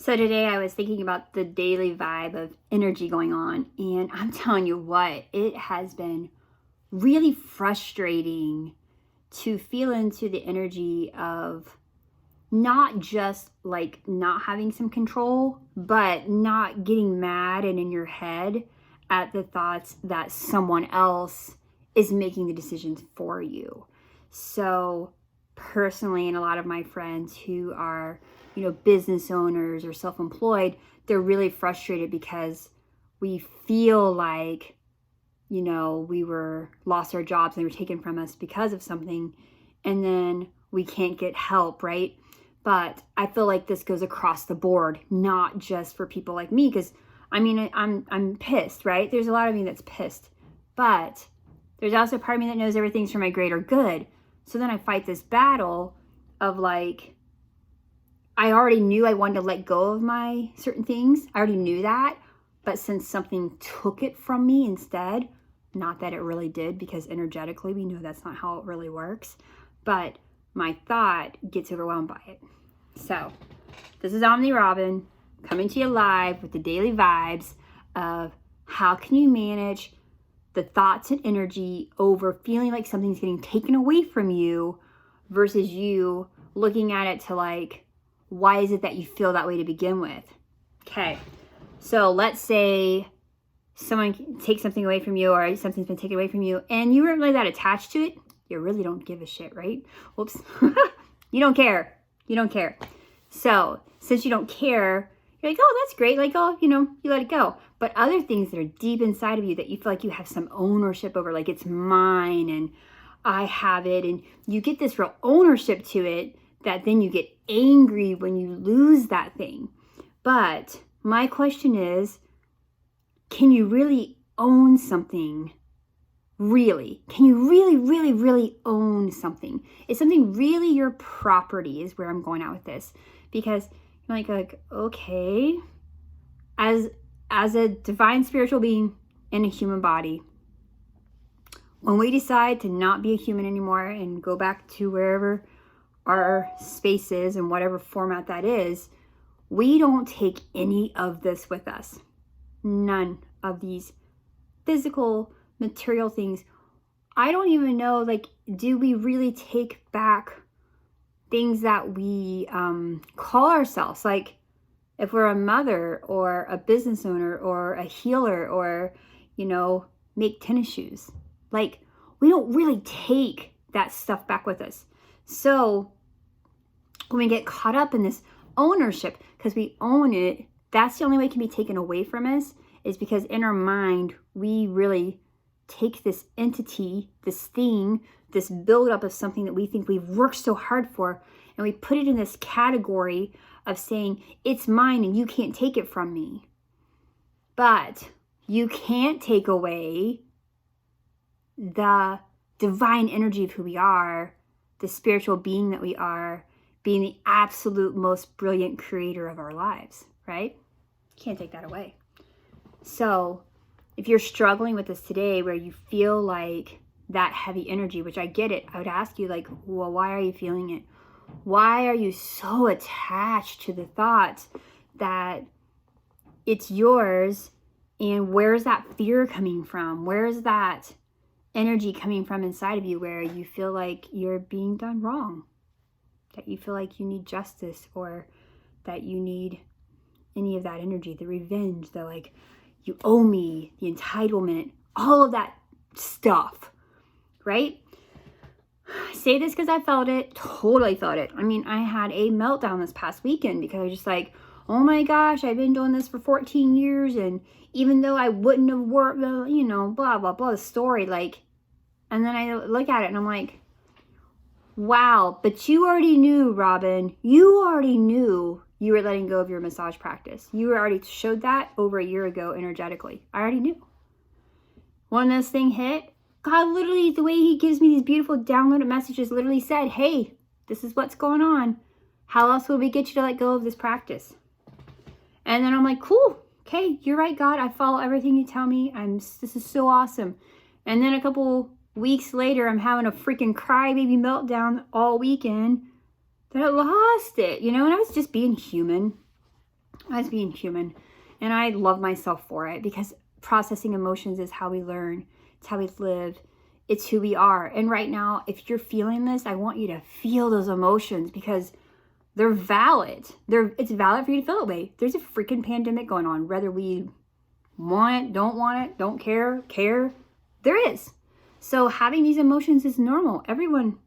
So today I was thinking about the daily vibe of energy going on, and I'm telling you what, it has been really frustrating to feel into the energy of not just like not having some control, but not getting mad and in your head at the thoughts that someone else is making the decisions for you. So personally, and a lot of my friends who are, business owners or self-employed, they're really frustrated because we feel like, we lost our jobs and they were taken from us because of something, and then we can't get help, right? But I feel like this goes across the board, not just for people like me, because I'm pissed, right? There's a lot of me that's pissed, but there's also a part of me that knows everything's for my greater good. So then I fight this battle of like, I already knew I wanted to let go of my certain things. I already knew that. But since something took it from me instead, not that it really did, because energetically we know that's not how it really works, but my thought gets overwhelmed by it. So this is Omni Robin coming to you live with the daily vibes of how can you manage the thoughts and energy over feeling like something's getting taken away from you versus you looking at it to like, why is it that you feel that way to begin with? Okay, so let's say someone takes something away from you, or something's been taken away from you, and you weren't really that attached to it. You really don't give a shit, right? Whoops. You don't care. You don't care. So since you don't care, you're like, oh, that's great. Like, oh, you let it go. But other things that are deep inside of you that you feel like you have some ownership over, like it's mine and I have it, and you get this real ownership to it, that then you get angry when you lose that thing. But my question is, can you really own something? Really? Can you really, really, really own something? Is something really your property, is where I'm going out with this. Because you're like, okay, as a divine spiritual being in a human body, when we decide to not be a human anymore and go back to wherever our space is and whatever format that is, we don't take any of this with us. None of these physical, material things. I don't even know, do we really take back things that we call ourselves? Like if we're a mother or a business owner or a healer or, make tennis shoes. Like we don't really take that stuff back with us. So when we get caught up in this ownership, because we own it, that's the only way it can be taken away from us, is because in our mind, we really take this entity, this thing, this buildup of something that we think we've worked so hard for, and we put it in this category of saying, it's mine and you can't take it from me. But you can't take away the divine energy of who we are, the spiritual being that we are, being the absolute most brilliant creator of our lives, right? Can't take that away. So if you're struggling with this today, where you feel like that heavy energy, which I get it, I would ask you well, why are you feeling it? Why are you so attached to the thought that it's yours? And where's that fear coming from? Where's that energy coming from inside of you where you feel like you're being done wrong? That you feel like you need justice, or that you need any of that energy, the revenge, the like, you owe me, the entitlement, all of that stuff, right? I say this because I felt it, totally felt it. I had a meltdown this past weekend because I was just like, oh my gosh, I've been doing this for 14 years. And even though I wouldn't have worked, blah, blah, blah, the story, and then I look at it and I'm like, wow, but you already knew, Robin, you already knew you were letting go of your massage practice. You already showed that over a year ago energetically. I already knew. When this thing hit, God literally, the way he gives me these beautiful downloaded messages, literally said, hey, this is what's going on. How else will we get you to let go of this practice? And then I'm like, cool. Okay, you're right, God. I follow everything you tell me. This is so awesome. And then a couple weeks later, I'm having a freaking crybaby meltdown all weekend that I lost it, and I was just being human. as being human. And I love myself for it, because processing emotions is how we learn. It's how we live. It's who we are. And right now, if you're feeling this, I want you to feel those emotions, because they're valid. It's valid for you to feel that way. There's a freaking pandemic going on, whether we want it, don't care, there is. So having these emotions is normal. Everyone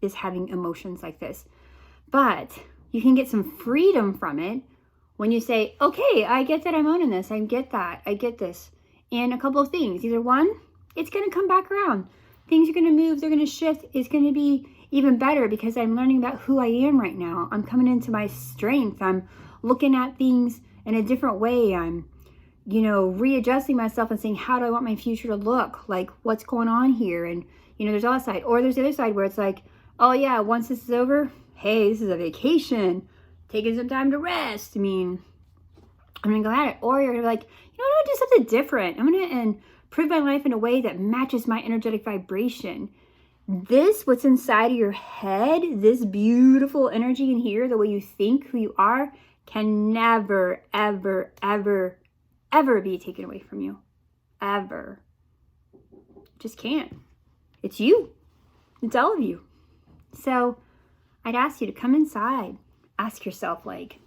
is having emotions like this. But you can get some freedom from it when you say, okay, I get that I'm owning this. I get that. I get this. And a couple of things. Either one, it's going to come back around. Things are going to move. They're going to shift. It's going to be even better, because I'm learning about who I am right now. I'm coming into my strength. I'm looking at things in a different way. I'm, readjusting myself and saying, how do I want my future to look? Like, what's going on here? And, there's all that side. Or there's the other side where it's like, oh yeah, once this is over, hey, this is a vacation. Taking some time to rest. I mean, I'm going to go at it. Or you're like, I'm going to do something different. I'm going to improve my life in a way that matches my energetic vibration. What's inside of your head, this beautiful energy in here, the way you think, who you are, can never, ever, ever, ever be taken away from you. Ever. Just can't. It's you. It's all of you. So I'd ask you to come inside. Ask yourself, like,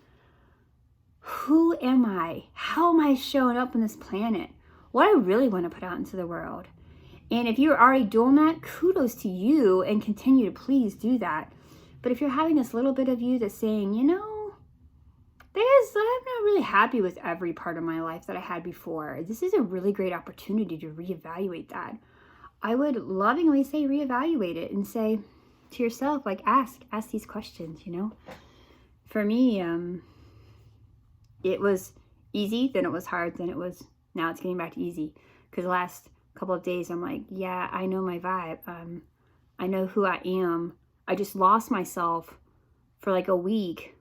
who am I? How am I showing up on this planet? What I really want to put out into the world. And if you're already doing that, kudos to you, and continue to please do that. But if you're having this little bit of you that's saying, I'm not really happy with every part of my life that I had before, this is a really great opportunity to reevaluate that. I would lovingly say reevaluate it and say to yourself, like, ask these questions, For me, it was easy, then it was hard, now it's getting back to easy. Because the last couple of days, I'm like, yeah, I know my vibe. I know who I am. I just lost myself for like a week,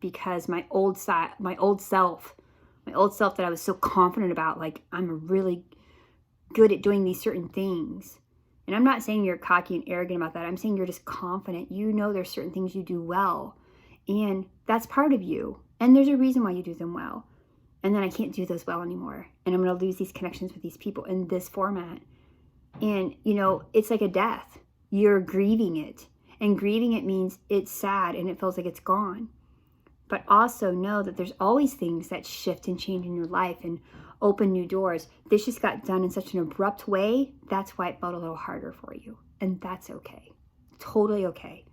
because my old self that I was so confident about, like, I'm really good at doing these certain things. And I'm not saying you're cocky and arrogant about that. I'm saying you're just confident. There's certain things you do well, and that's part of you. And there's a reason why you do them well. And then I can't do those well anymore. And I'm going to lose these connections with these people in this format. And, it's like a death. You're grieving it. And grieving it means it's sad and it feels like it's gone. But also know that there's always things that shift and change in your life and open new doors. This just got done in such an abrupt way. That's why it felt a little harder for you. And that's okay. Totally okay.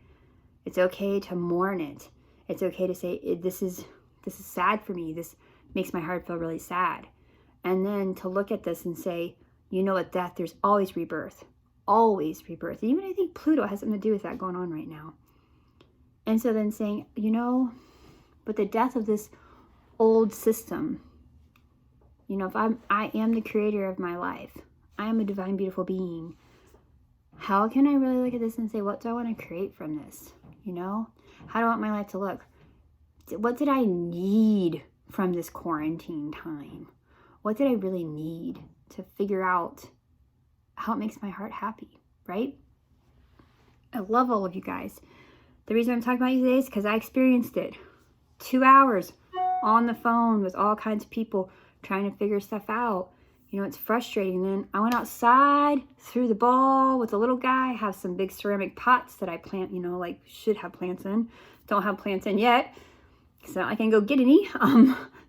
It's okay to mourn it. It's okay to say, this is sad for me. This makes my heart feel really sad. And then to look at this and say, at death, there's always rebirth. Always rebirth. And even I think Pluto has something to do with that going on right now. And so then saying, but the death of this old system, if I am the creator of my life, I am a divine, beautiful being. How can I really look at this and say, what do I want to create from this? How do I want my life to look? What did I need from this quarantine time? What did I really need to figure out how it makes my heart happy, right? I love all of you guys. The reason I'm talking about you today is because I experienced it. 2 hours on the phone with all kinds of people trying to figure stuff out. It's frustrating. Then I went outside, threw the ball with the little guy, have some big ceramic pots that I plant, should have plants in. Don't have plants in yet, so I can go get any.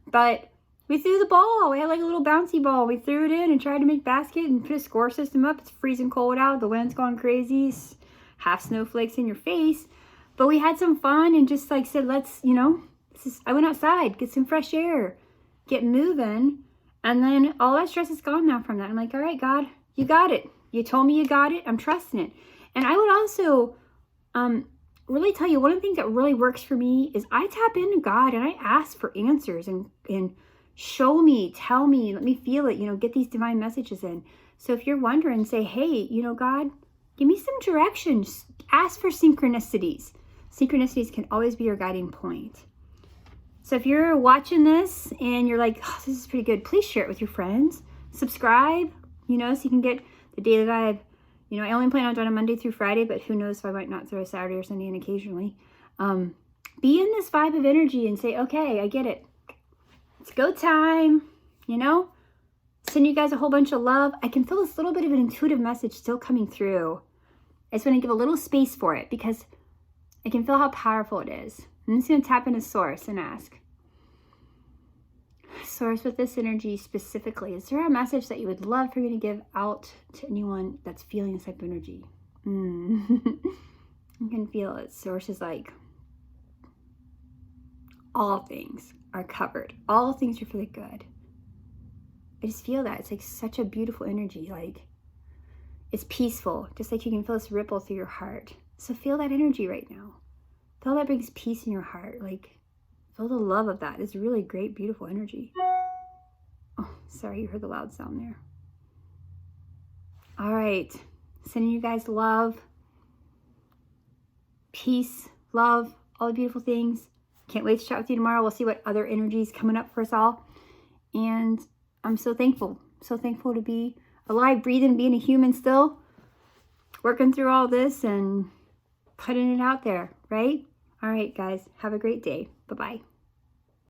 But we threw the ball. We had like a little bouncy ball. We threw it in and tried to make basket and put a score system up. It's freezing cold out. The wind's gone crazy. Half snowflakes in your face. But we had some fun and just like said, let's, I went outside, get some fresh air, get moving. And then all that stress is gone now from that. I'm like, all right, God, you got it. You told me you got it. I'm trusting it. And I would also really tell you, one of the things that really works for me is I tap into God and I ask for answers and show me, tell me, let me feel it, get these divine messages in. So if you're wondering, say, hey, God, give me some directions. Ask for synchronicities. Synchronicities can always be your guiding point. So if you're watching this and you're like, oh, this is pretty good, please share it with your friends. Subscribe, so you can get the daily vibe. I only plan on doing it Monday through Friday, but who knows if I might not throw a Saturday or Sunday in occasionally. Be in this vibe of energy and say, okay, I get it. It's go time, you know? Send you guys a whole bunch of love. I can feel this little bit of an intuitive message still coming through. I just want to give a little space for it because I can feel how powerful it is. I'm just going to tap into Source and ask, Source, with this energy specifically, is there a message that you would love for me to give out to anyone that's feeling this type of energy? You can feel it. Source is like, all things are covered. All things are for the good. I just feel that. It's like such a beautiful energy. Like, it's peaceful. Just like you can feel this ripple through your heart. So feel that energy right now. Feel that brings peace in your heart. Like, feel the love of that. It's really great, beautiful energy. Oh, sorry, you heard the loud sound there. All right. Sending you guys love, peace, love, all the beautiful things. Can't wait to chat with you tomorrow. We'll see what other energies coming up for us all. And I'm so thankful to be alive, breathing, being a human still, working through all this and putting it out there, right? All right, guys, have a great day. Bye-bye.